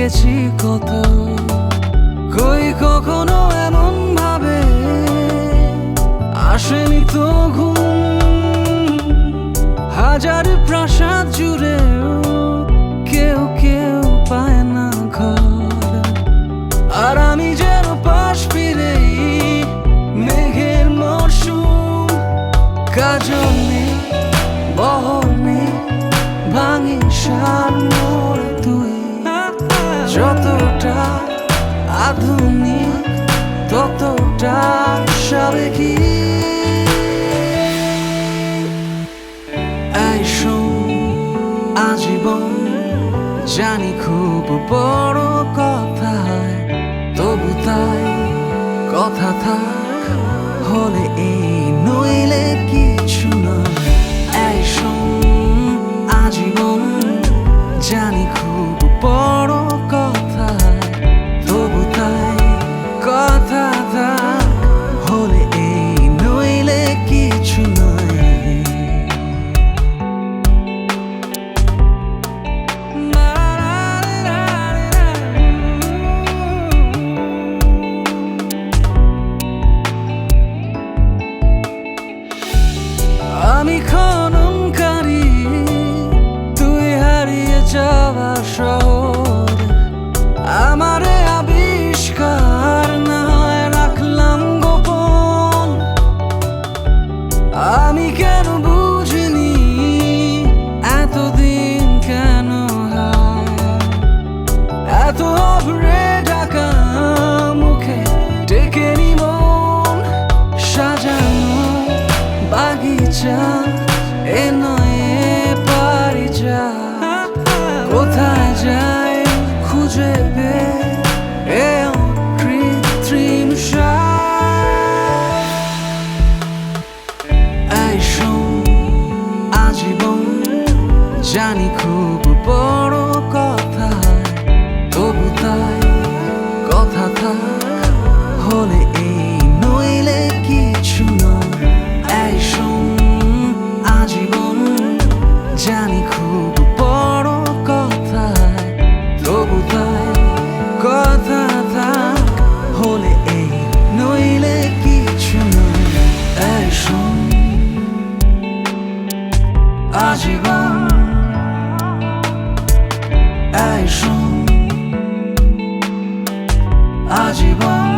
জেগেছি কত, কই কখনো এমন ভাবে আসেনি তো ঘুম। হাজার প্রাসাদ জুড়ে কেউ কেউ পায় না ঘর, আর আমি যেন পাশ ফিরেই মেঘের মরশুম। কাজল নেই, বহর নেই, ভাঙি সার মোর তুই। যতটা আধুনিক ততটা সাবেকি। এই শোন, আজীবন জানি খুব বড় কথা, তবু তাই কথা থাক হলে এই নইলে কিছু নয়। এই শোন, আজীবন জানি খুব বড় কথা, তবু তাই কথা থাক হলে এই নইলে কিছু নয়। আমি খননকারী, তুই হারিয়ে যাওয়া শহর। আমারে আবিষ্কার না হয় রাখলাম গোপন। আমি কেন বুঝিনি এতদিন কেন হয় এত অভ্রে ঢাকা মুখে ডেকেনি মন। সাজানো বাগিচা এ নয় পারি যা, কোথায় যায় খুঁজে পেয়ে কৃত্রিম সার। এই শোন, আজীবন জানি খুব বড় কথা, তবু তাই কথা থাক হলে এই নইলে কিছু নয়। এই শোন, আজীবন জানি খুব বড় কথা, তবু তাই কথা থাক হলে এই নইলে কিছু নয়। এই শোন, আজীবন, এই শোন, আজীবন।